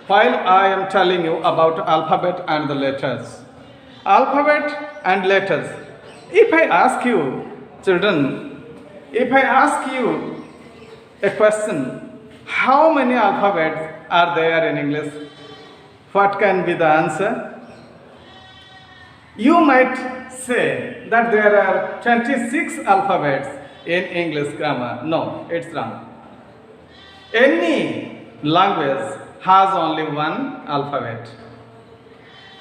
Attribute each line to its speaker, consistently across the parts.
Speaker 1: while I am telling you about alphabet and the letters. Alphabet and letters. If I ask you, children, if I ask you a question, how many alphabets are there in English? What can be the answer? You might say that there are 26 alphabets in English grammar. No, it's wrong. Any language has only one alphabet.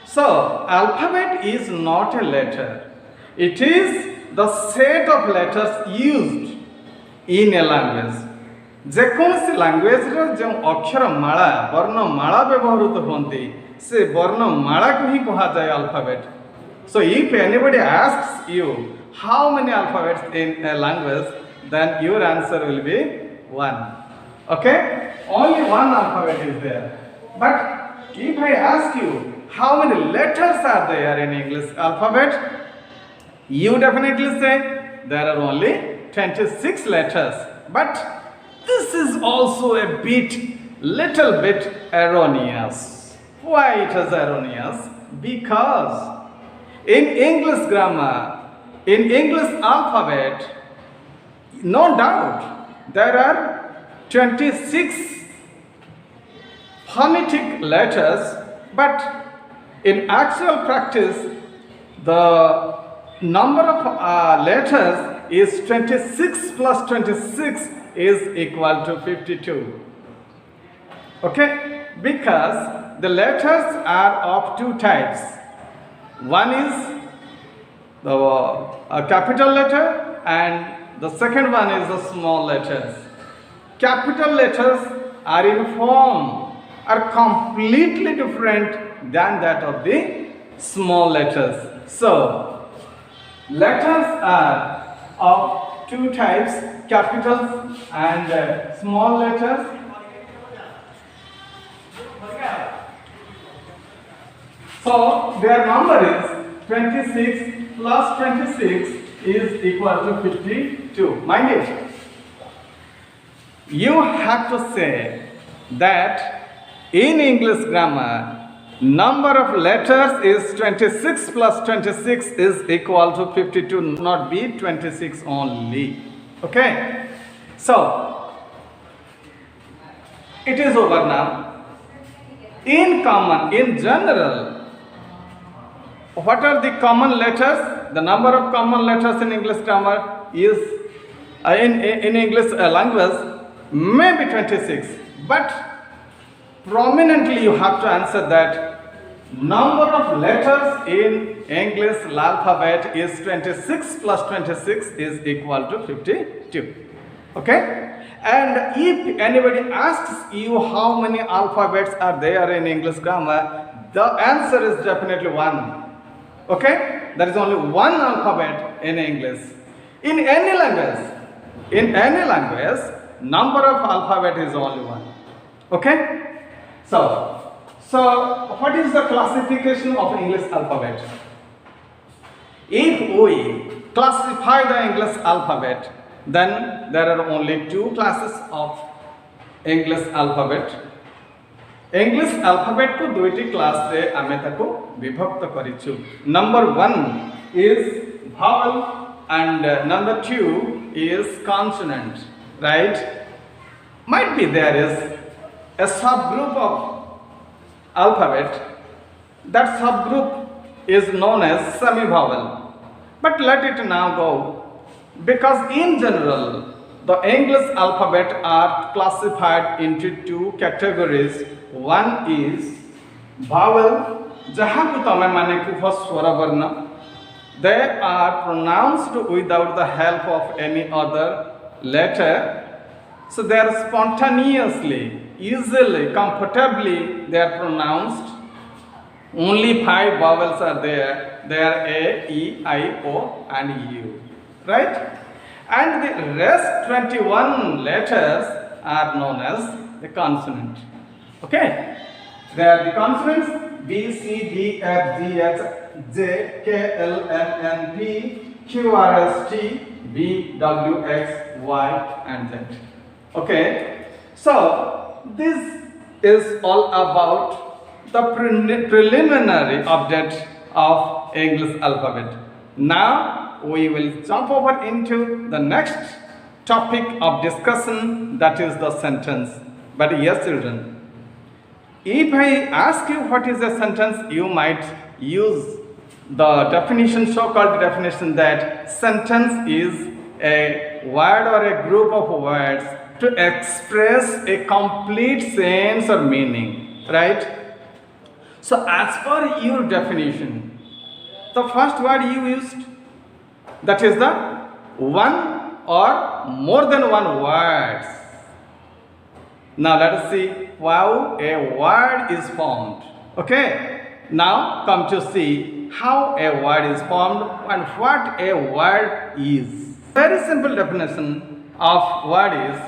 Speaker 1: So, alphabet is not a letter. It is the set of letters used in a language. ଯେକୌଣସି ଲାଙ୍ଗୁଏଜର ଯେଉଁ ଅକ୍ଷରମାଳା ବର୍ଣ୍ଣମାଳା ବ୍ୟବହୃତ ହୁଅନ୍ତି ସେ ବର୍ଣ୍ଣମାଳାକୁ ହିଁ କୁହାଯାଏ alphabet. So if anybody asks you how many alphabets in a language, then your answer will be one. Okay? Only one alphabet is there. But if I ask you how many letters are there in English alphabet, you definitely say there are only 26 letters. But this is also a little bit erroneous. Why it is erroneous? Because in English grammar, in English alphabet, no doubt there are 26 phonetic letters, but in actual practice, the number of letters is 26 plus 26 is equal to 52. Okay? Because the letters are of two types. One is the capital letter and the second one is the small letters. Capital letters are in form, are completely different than that of the small letters. So, letters are of two types, capitals and small letters. So, their number is 26 plus 26 is equal to 52. Mind it. You have to say that in English grammar, number of letters is 26 plus 26 is equal to 52, not be 26 only. Okay? So, it is over now. In common, in general, what are the common letters? The number of common letters in English grammar is, in English language, may be 26. But prominently you have to answer that number of letters in English alphabet is 26 plus 26 is equal to 52. Okay? And if anybody asks you how many alphabets are there in English grammar, the answer is definitely one. Okay? There is only one alphabet in English. In any language, number of alphabet is only one. Okay? So what is the classification of English alphabet? If we classify the English alphabet, then there are only two classes of English alphabet. English alphabet को दुईटी class रे आमे ताको विभक्त करिछु. Number 1 is vowel and number 2 is consonant, right? Might be there is a subgroup of alphabet. That subgroup is known as semi-vowel. But let it now go, because in general the English alphabet are classified into two categories. One is vowel, jaha ko tame mane kuha swara varna. They are pronounced without the help of any other letter. So they are spontaneously, easily, comfortably they are pronounced. Only 5 vowels are there. They are A, E, I, O and U. Right? And the rest 21 letters are known as the consonant. Okay? They are the consonants B, C, D, F, G, H, J, K, L, M, N, P, Q, R, S, T, V, W, X, Y and Z. Okay? So, this is all about the preliminary update of English alphabet. Now we will jump over into the next topic of discussion, that is the sentence. But yes, children, if I ask you what is a sentence, you might use the definition, so-called definition, that sentence is a word or a group of words to express a complete sense or meaning, right? So as per your definition, the first word you used, that is the one or more than one words. Now let us see how a word is formed. Okay, now come to see how a word is formed and what a word is. Very simple definition of word is,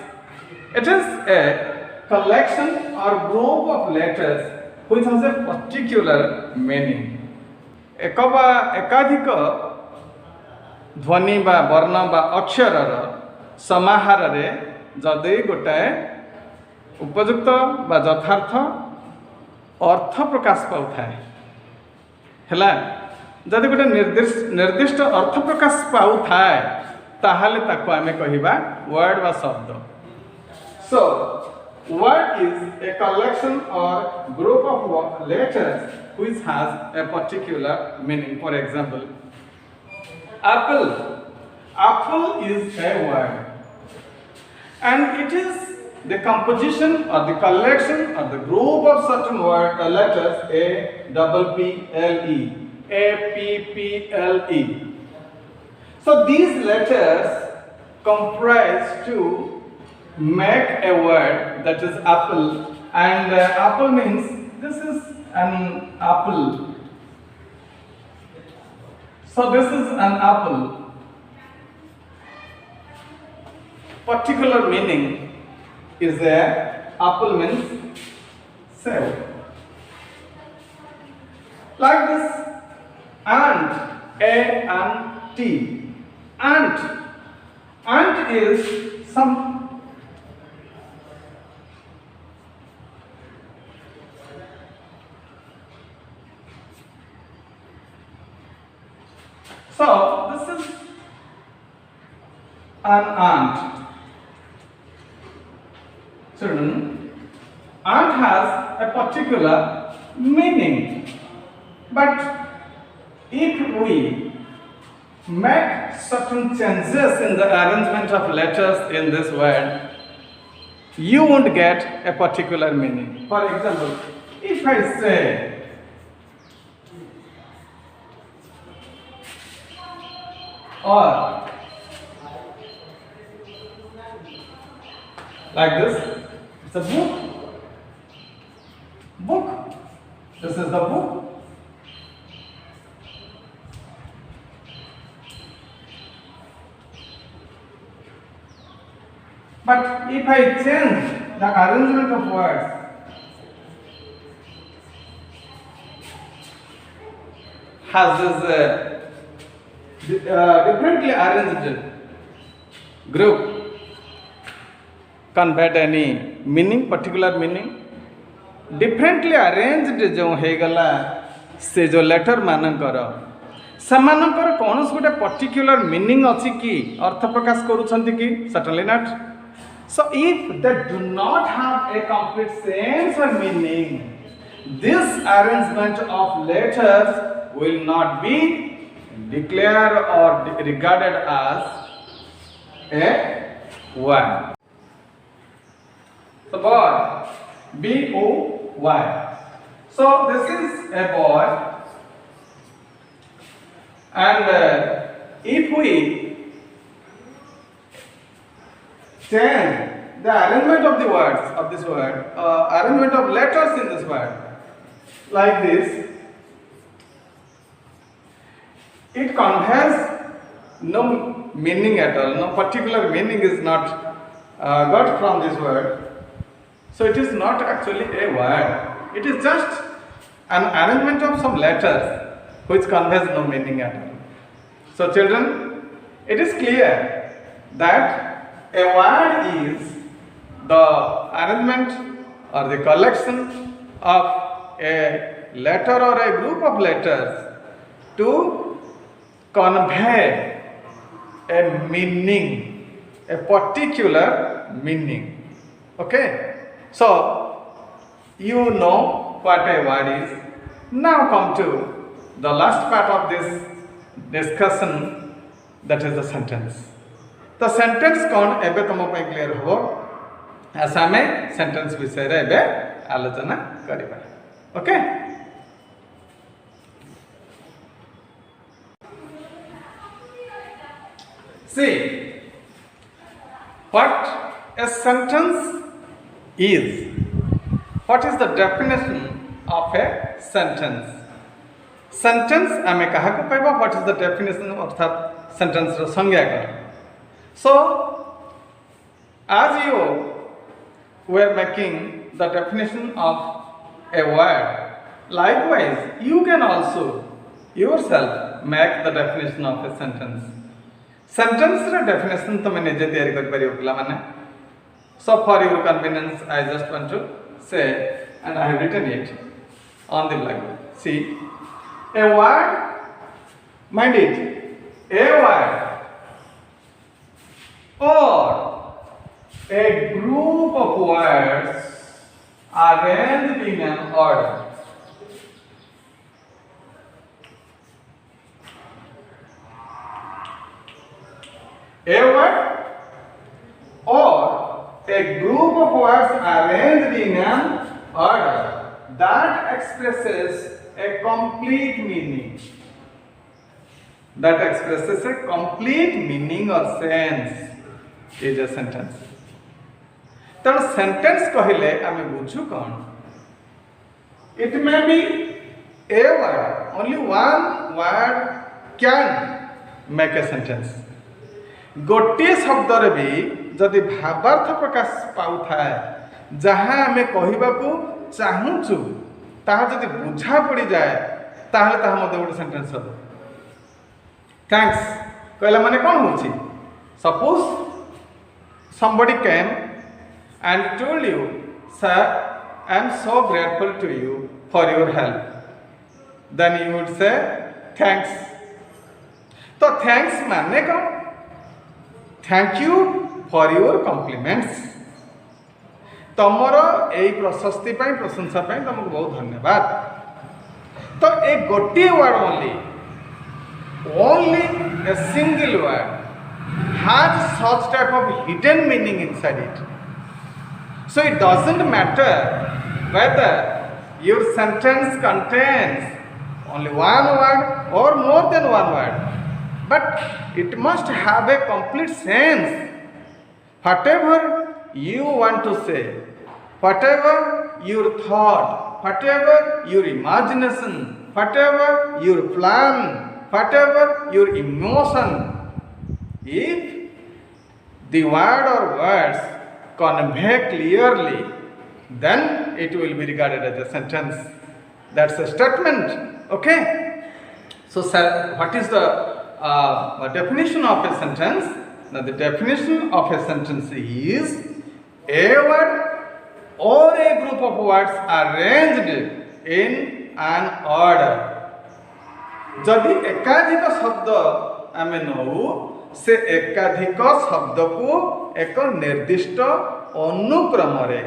Speaker 1: it is a collection or group of letters which has a particular meaning. ଏକ ବା ଏକାଧିକ ଧ୍ୱନି ବା ବର୍ଣ୍ଣ ବା ଅକ୍ଷରର ସମାହାରରେ ଯଦି ଗୋଟାଏ ଉପଯୁକ୍ତ ବା ଯଥାର୍ଥ ଅର୍ଥ ପ୍ରକାଶ ପାଉଥାଏ, ହେଲା, ଯଦି ଗୋଟେ ନିର୍ଦ୍ଦିଷ୍ଟ ଅର୍ଥ ପ୍ରକାଶ ପାଉଥାଏ, ତାହେଲେ ତାକୁ ଆମେ କହିବା ୱାର୍ଡ ବା ଶବ୍ଦ. So word is a collection or group of letters which has a particular meaning. For example, apple. Apple is a word, and it is the composition or the collection or the group of certain letters A double P L E, A P P L E. So these letters comprise to make a word, that is apple, and apple means this is an apple. So this is an apple. Particular meaning is there. Apple means save. Like this, ant, ant is some So this is an ant. Children, ant has a particular meaning, but if we make certain changes in the arrangement of letters in this word, you won't get a particular meaning. For example, if I say or like this, it's a book. Book. This is the book. But if I change the arrangement of words, has this differently arranged group conveyed any meaning, particular meaning? Differently arranged जो है गला से जो letter मानकर समानकर कौन गोटे particular meaning अच्छी कि अर्थ प्रकाश करूछंती कि? Certainly not. So if they do not have a complete sense or meaning, this arrangement of letters will not be declared or regarded as a word. So boy, B-O-Y. So this is a boy, and if we change the arrangement of the words of this word, arrangement of letters in this word, like this, it conveys no meaning at all. No particular meaning is not got from this word. So it is not actually a word. It is just an arrangement of some letters which conveys no meaning at all. So children, it is clear that a word is the arrangement or the collection of a letter or a group of letters to convey a meaning, a particular meaning. Okay? So, you know what a word is. Now come to the last part of this discussion, that is the sentence. The sentence कौन एबे तुम पे clear हो ऐसा में sentence विषय रे एबे आलोचना करिबा. Okay see what a sentence is. What is the definition of a sentence? Sentence आमे कहा को कहबा. What is the definition अर्थात sentence रो संज्ञा कौन. So, as you were making the definition of a word, likewise, you can also yourself make the definition of a sentence. Sentence ର definition तुम निजे तैयारी कर परियो पिला माने. So, for your convenience, I just want to say, and I have written it on the blackboard. See, a word, mind it, a word or a group of words arranged in an order. A word or a group of words arranged in an order that expresses a complete meaning. That expresses a complete meaning or sense is a sentence. तेणु sentence कहले आमे बुझु कौन. It may be a word, only one word can make a sentence. गोटे शब्द रे भी जदि भावार्थ प्रकाश पाउ थाए जहाँ आमे कहिबा को चाहूचु ताहा जदि बुझा पड़ी जाए ताहले ताहा मते गोटे सेंटेंस हो. थैंक्स कहला माने कोन होछि. Suppose somebody came and told you, sir, I am so grateful to you for your help. Then you would say, thanks. तो thanks माने कौन. Thank you for your compliments. तमरो एई प्रशस्ति पाई प्रशंसा पाई तुमको बहुत धन्यवाद. तो एक गोटे word only a single word has such type of hidden meaning inside it. So it doesn't matter whether your sentence contains only one word or more than one word, but it must have a complete sense. Whatever you want to say, whatever your thought, whatever your imagination, whatever your plan, whatever your emotion, if the word or words convey clearly, then it will be regarded as a sentence. That's a statement. Okay? So, sir, what is the definition of a sentence? Now, the definition of a sentence is a word or a group of words arranged in an order. जदि एकाधिक शब्द आमे नौ से एकाधिक शब्द को एक निर्दिष्ट अनुक्रम रे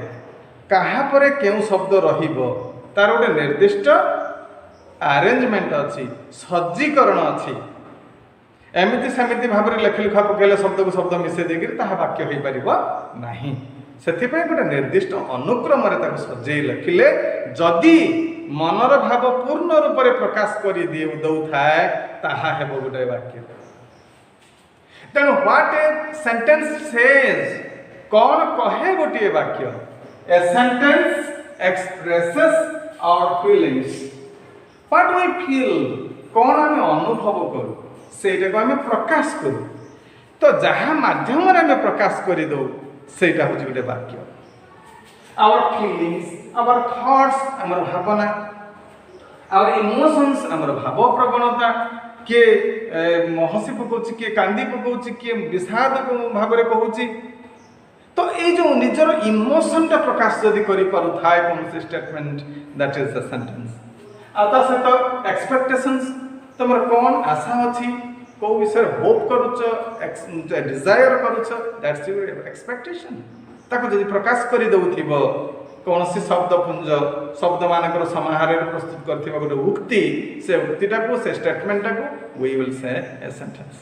Speaker 1: कहा परे केउ शब्द रहिबो तार गोटे निर्दिष्ट अरेंजमेंट अछि, सज्जीकरण अछि. एमिति समिति भाव रे लेखि लिखा पकेले शब्द को शब्द मिसे देगिर ताहा वाक्य होई परिबो नाही. सेथि पय गोटे निर्दिष्ट अनुक्रम रे ताको सज्जै लिखिले जदि मनर भाव पूर्ण रूप से प्रकाश कर दौथाए ताहा हेबो गोटे वाक्य. तेणु व्हाट ए सेंटेंस सेज कौन कहे गोटे वाक्य. A sentence expresses our feelings. What we feel कौन आम अनुभव करूँ सेटा को आम प्रकाश करूँ. तो जहाँ माध्यम आम प्रकाश कर दो सेटा हूँ गोटे वाक्य. our feelings, our thoughts, आमर भावना, our emotions, आमर भाव प्रवणता, किए हसी पकाउछि, किए कांदी पकाउछि, किए विषाद भाव रे कहउछि. तो ये जो निजर इमोशन टा प्रकाश जदि करि पारु थाए कोनसी statement that is the sentence आता से तो एक्सपेक्टेशंस तुमर कोन आशा अछि को विषय होप करूछ डिजायर करूछ दैट्स योर एक्सपेक्टेशन ताको जदि प्रकाश करि दउथिबो कोनसी शब्द पुंज शब्द मानकर समाहार प्रस्तुत करथिबा गोटे उक्ति से उक्तिटा को से स्टेटमेंट को we will say a sentence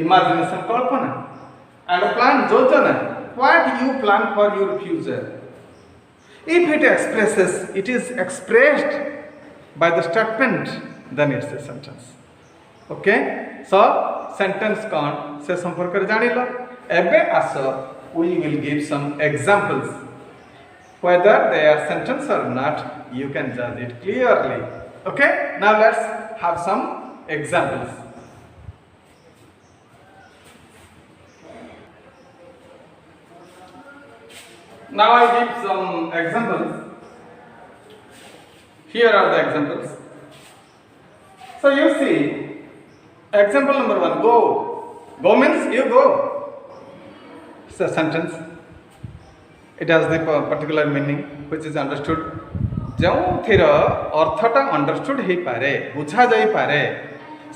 Speaker 1: imagination कल्पना and plan jojana what you plan for your future if it is expressed by the statement then it's a sentence okay so sentence kon se sampark re janilo ebe aso we will give some examples whether they are sentence or not you can judge it clearly okay now let's have some examples. Now I give some examples. Here are the examples. So you see, example number 1, go. Go means you go. It's a sentence. It has the particular meaning which is understood. जो थिर अर्थटा understood हो पारे बुझा जाई पारे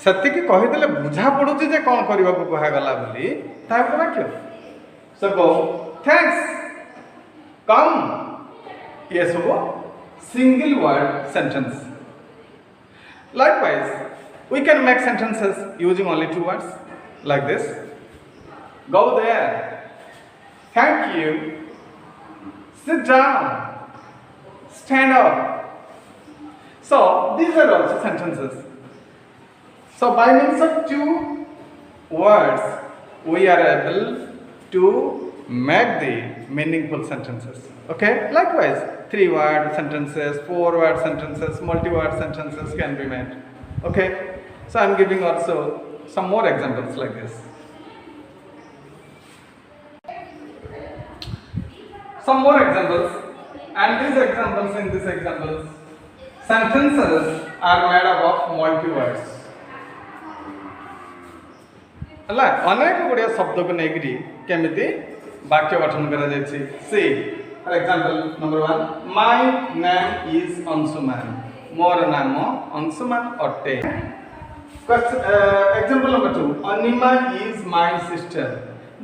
Speaker 1: सतिकी कहिदेले बुझा पड़ुची जे कोन करबा को कहा गला बोली तापर वाक्य. So go. Thanks. Come, yes, single word sentence. Likewise, we can make sentences using only 2 words, like this. Go there. Thank you. Sit down. Stand up. So, these are also sentences. So, by means of 2 words, we are able to make the meaningful sentences. Okay, likewise 3 word sentences, 4 word sentences, multi-word sentences can be made. Okay, so I am giving also some more examples like this. Some more examples, and these examples, in these examples sentences are made up of multi-words. अला अनेक गुड़िया शब्द को लेकरी केमिति वाक्य गठन करा जायछि. See for example number 1, my name is Anshuman. मोर नाम अंशुमान अटे. Example number 2, Anima is my sister.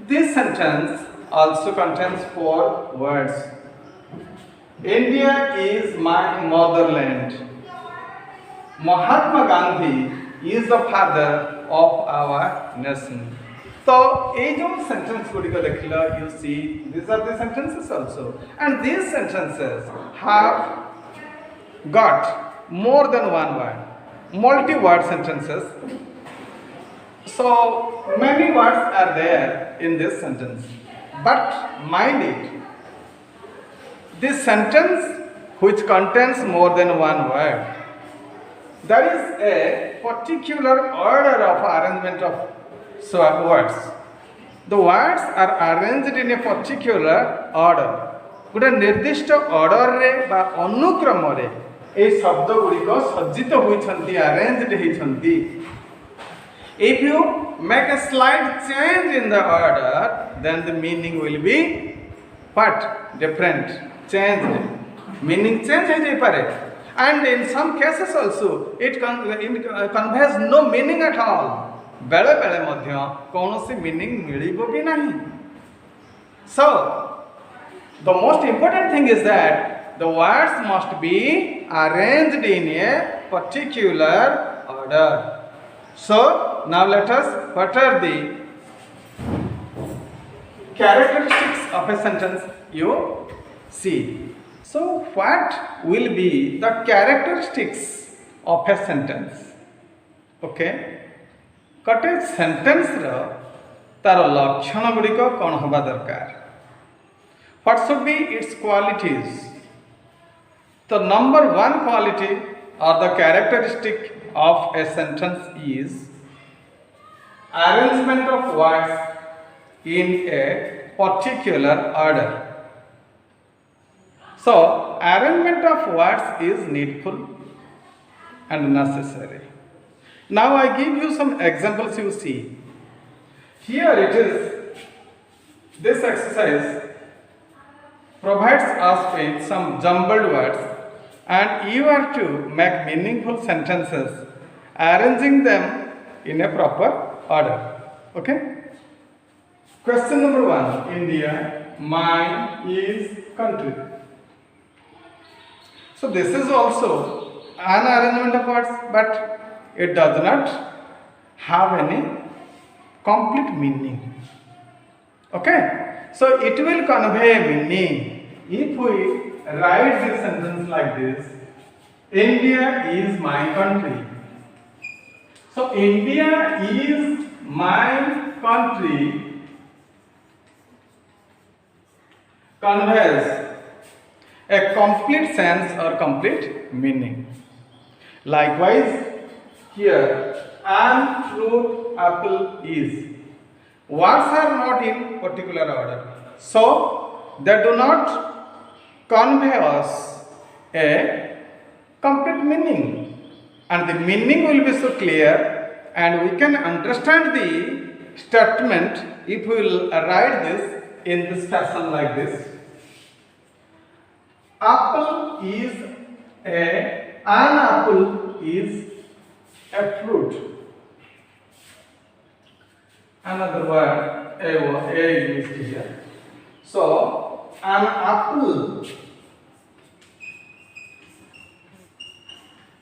Speaker 1: This sentence also contains 4 words. India is my motherland. Mahatma Gandhi is the father of our nation. So, ये जो sentence गुड़ी को देखिला, you see, these are the sentences also, and these sentences have got more than 1 word, multi-word sentences. So, many words are there in this sentence, but mind it, this sentence which contains more than 1 word, there is a particular order of arrangement of words. The words are arranged in a particular order. गोटे निर्दिष्ट order रे बा अनुक्रम रे ए शब्द गुडी को सज्जित होइछंती, arranged होइछंती. If you make a slight change in the order, then the meaning will be what? Different. Changed. Meaning change हो जाई पारे. And in some cases also it conveys no meaning at all. बेले बेले मध्य कौनसी meaning मिलिबो भी नहीं. So the most important thing is that the words must be arranged in a particular order. So now let us, what are the characteristics of a sentence? You see. So what will be the characteristics of a sentence? Okay, कटे sentence रो तार लक्षण गुड़ी को कौन होगा दरकार. What should be its qualities? The number 1 quality or the characteristic of a sentence is arrangement of words in a particular order. So, arrangement of words is needful and necessary. Now I give you some examples. You see, here it is This exercise provides us with some jumbled words, and you are to make meaningful sentences, arranging them in a proper order. Okay? Question number 1. India, mine is country. So this is also an arrangement of words, but it does not have any complete meaning. Okay? So it will convey meaning if we write this sentence like this: India is my country. So India is my country conveys a complete sense or complete meaning. Likewise, here, an fruit, apple is. Words are not in particular order, so they do not convey us a complete meaning, and the meaning will be so clear, and we can understand the statement if we will write this in this fashion like this: apple is an apple is a fruit. Another word, a is used here. So, an apple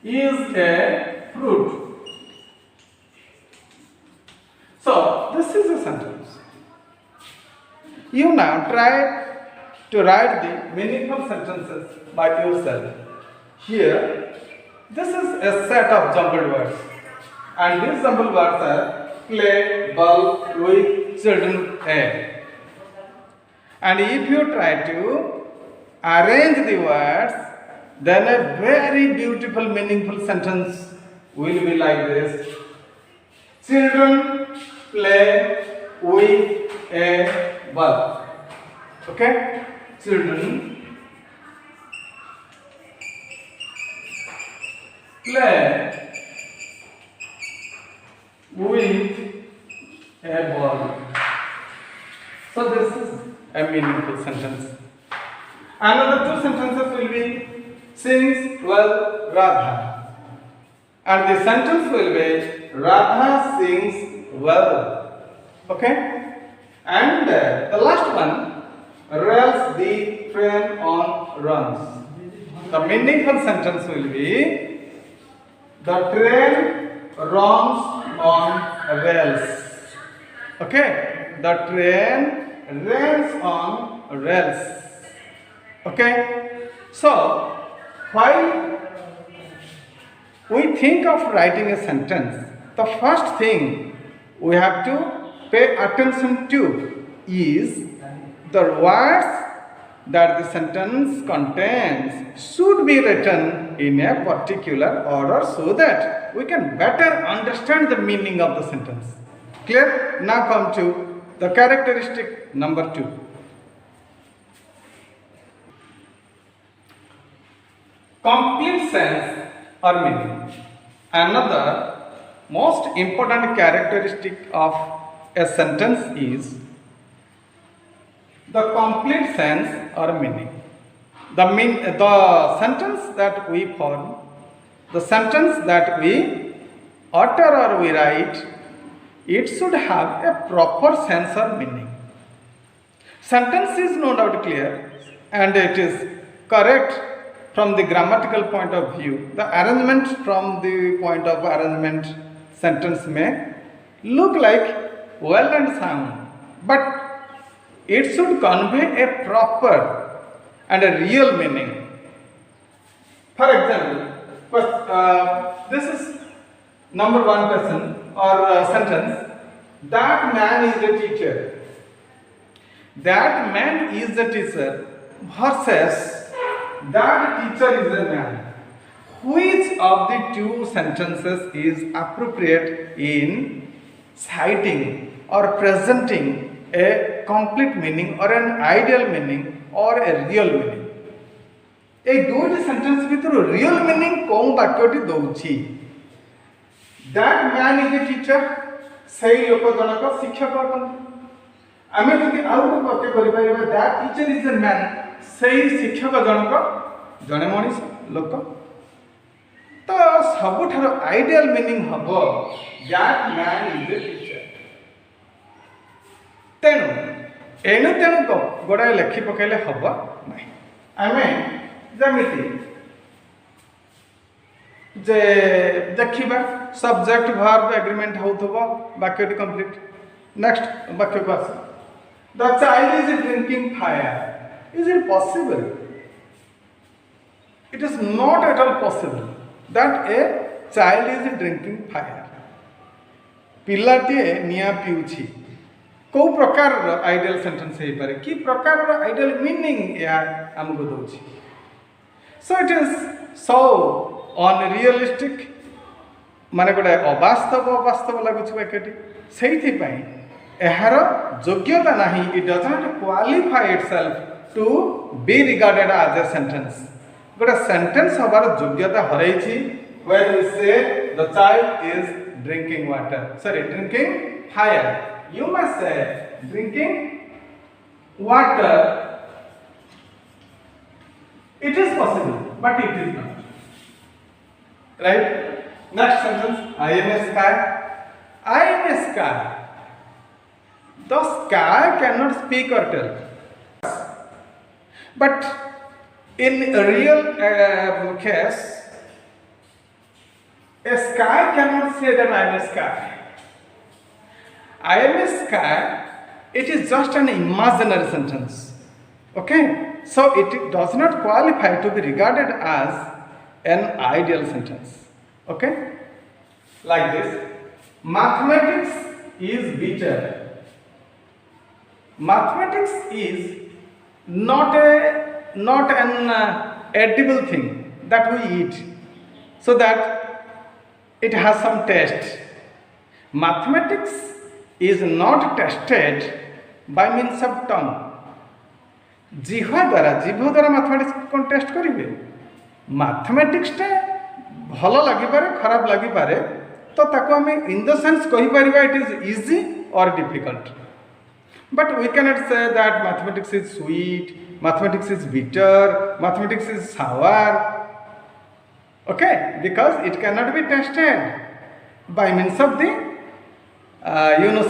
Speaker 1: is a fruit. So, this is a sentence. You now try to write the meaningful sentences by yourself. Here, this is a set of jumbled words, and these jumbled words are play, ball, with, children, a. And if you try to arrange the words, then a very beautiful, meaningful sentence will be like this: children play with a ball. Okay? Children play with a ball. So this is a meaningful sentence. Another two sentences will be sings well Radha, and the sentence will be Radha sings well. Okay? And the last one, rails the train on runs. The meaningful sentence will be the train runs on rails. Okay? The train runs on rails. Okay? So, while we think of writing a sentence, the first thing we have to pay attention to is the words that the sentence contains should be written in a particular order so that we can better understand the meaning of the sentence. Clear? Now come to the characteristic number 2. Complete sense or meaning. Another most important characteristic of a sentence is the complete sense or meaning. The sentence that we form, the sentence that we utter or we write, it should have a proper sense or meaning. Sentence is no doubt clear and it is correct from the grammatical point of view. The arrangement from the point of arrangement, sentence may look like well and sound, but it should convey a proper and a real meaning. For example, this is number 1 question or sentence. That man is a teacher. That man is a teacher versus that teacher is a man. Which of the two sentences is appropriate in citing or presenting a complete meaning or an ideal meaning or a real meaning? এই দুইটি sentence ভিতর real meaning কোন বাক্যটি দଉଛି? That man is a teacher, সেই লোক জনক শিক্ষক অটନ୍ତି, आमे जदि आउ को वाक्य करि परिबा that teacher is a man सेही शिक्षक जनक जने मनीष लोक तो सबुठार आइडियल मीनिंग हबो that man is a teacher तेणु एणु तेणु गोड़ाए लेखि पकेले हब नहीं आमे जमिति जे देखिबा सब्जेक्ट वर्ब एग्रीमेंट होथबो वाक्य कंप्लीट नेक्स्ट वाक्य को as the child is drinking fire is it possible it is not at all possible that a child is drinking fire पिलाटी निया पिउछि को प्रकार आइडियल सेंटेंस है पारे कि प्रकार आइडियल मीनिंग या हमको दोछि so it is so unrealistic माने गोटे अवास्तव लगुच वाक्यटी से यार योग्यता नहीं it does not qualify itself to be regarded as a sentence गोटे सेंटेंस हबार योग्यता हरैछि when we say the child is drinking water sorry drinking fire you must say drinking water it is possible but it is not right next sentence I am a sky I am a sky the sky cannot speak or tell but in a real case a sky cannot say that I am a sky I am a sky, it is just an imaginary sentence. Okay? So it does not qualify to be regarded as an ideal sentence. Okay? Like this. Mathematics is bitter. Mathematics is not an edible thing that we eat so that it has some taste. Mathematics is not tested by means of tongue जीभ द्वारा mathematics कौन test करेंगे mathematics भल लगी पारे खराब लगी पारे तो ताको आम इन द सेंस कहि परिबा it is easy or difficult but we can not say that mathematics is sweet mathematics is bitter mathematics is sour okay because it can not be tasted by means of the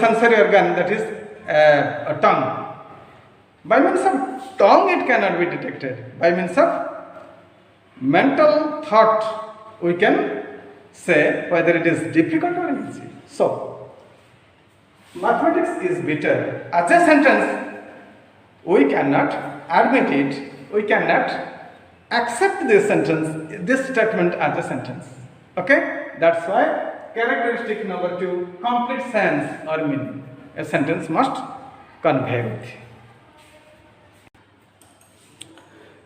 Speaker 1: sensory organ that is a tongue. By means of tongue it cannot be detected. By means of mental thought we can say whether it is difficult or easy. So mathematics is bitter. As a sentence we cannot admit it. We cannot accept this sentence, this statement as a sentence. Okay? That's why characteristic number 2, complete sense or meaning. A sentence must convey with.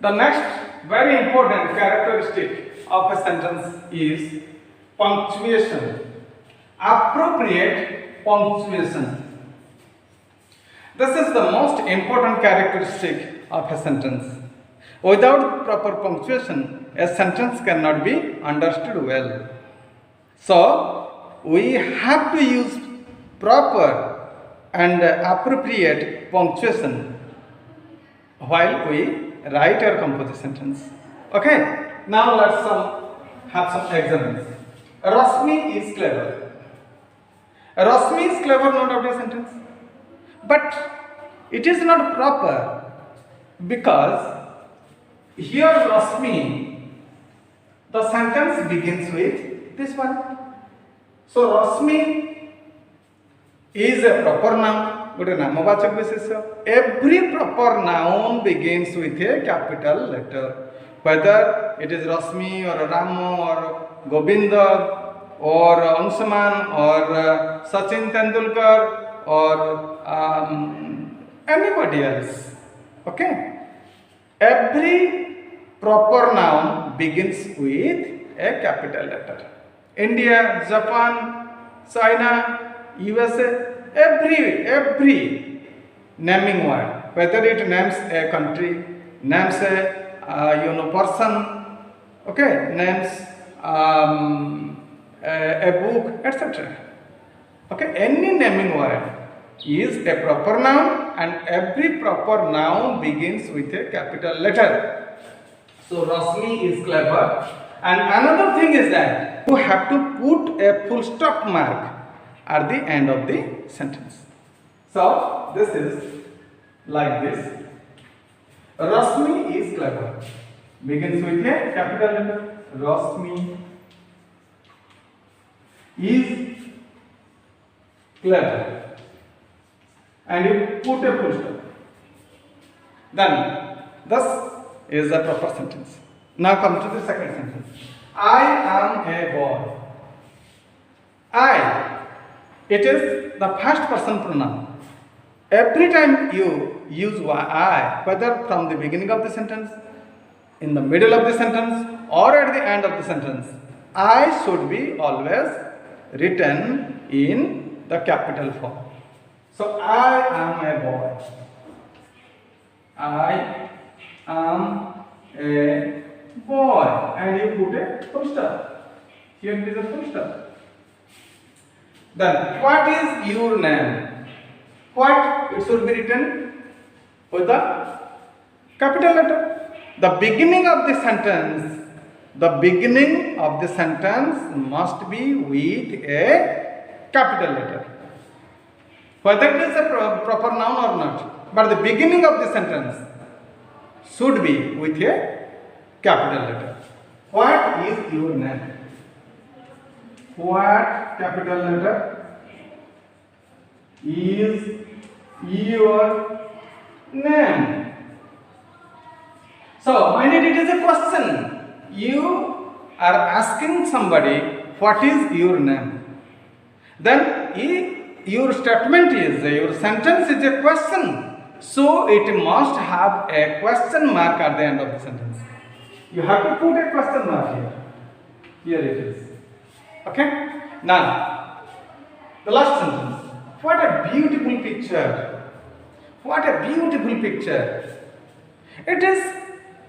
Speaker 1: The next very important characteristic of a sentence is punctuation. Appropriate punctuation. This is the most important characteristic of a sentence. Without proper punctuation, a sentence cannot be understood well. So, we have to use proper and appropriate punctuation while we write or compose a sentence. Okay, now let's have some examples. Rasmi is clever. Rasmi is clever, not of a sentence. But it is not proper because here Rasmi, the sentence begins with this one. So Rasmi is a proper noun, good namavachak vishesha. Every proper noun begins with a capital letter. Whether it is Rasmi or Ramo or Govinda or Anshuman or Sachin Tendulkar or anybody else. Okay? Every proper noun begins with a capital letter. India, Japan, China, USA, every naming word, whether it names a country, names a person, okay, names a book, etc. Okay, any naming word is a proper noun and every proper noun begins with a capital letter. So Rosmi is clever. And another thing is that you have to put a full stop mark at the end of the sentence. So this is like this. Rosmi is clever. Begins with a capital letter. Rosmi is clever. And you put a full stop. Then, thus is the proper sentence. Now come to the second sentence. I am a boy. I. It is the first person pronoun. Every time you use I, whether from the beginning of the sentence, in the middle of the sentence, or at the end of the sentence, I should be always written in the capital form. So I am a boy. I am a boy. And you put a full stop. Here it is a full stop. Then, what is your name? What? It should be written with the capital letter. The beginning of the sentence must be with a capital letter. Whether it is a proper noun or not, but the beginning of the sentence should be with a capital letter. What is your name? What capital letter is your name? So, when it is a question, you are asking somebody, what is your name? Then, your statement is, your sentence is a question. So, it must have a question mark at the end of the sentence. You have to put a question mark here. Here it is. Okay? Now, the last sentence. What a beautiful picture. What a beautiful picture. It is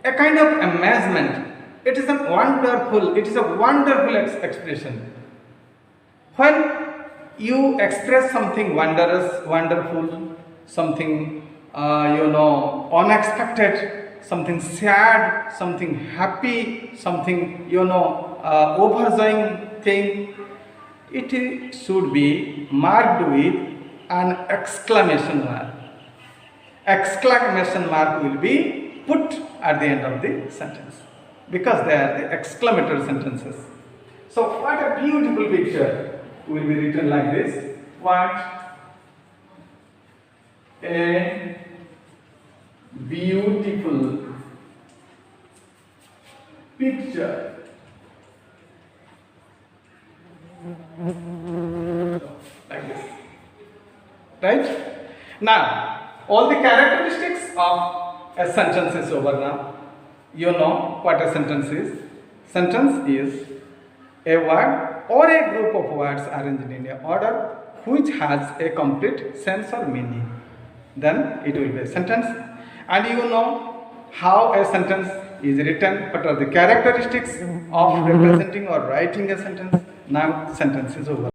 Speaker 1: a kind of amazement. It is a wonderful expression. When you express something wondrous, wonderful, something unexpected, something sad, something happy, something overjoying thing, it should be marked with an exclamation mark. Exclamation mark will be put at the end of the sentence because they are the exclamatory sentences. So, what a beautiful picture will be written like this. What a beautiful picture. Like this. Right? Now, all the characteristics of a sentence is over now. You know what a sentence is. Sentence is a word or a group of words arranged in an order which has a complete sense or meaning. Then it will be a sentence. And you know how a sentence is written, what are the characteristics of representing or writing a sentence. Now sentence is over.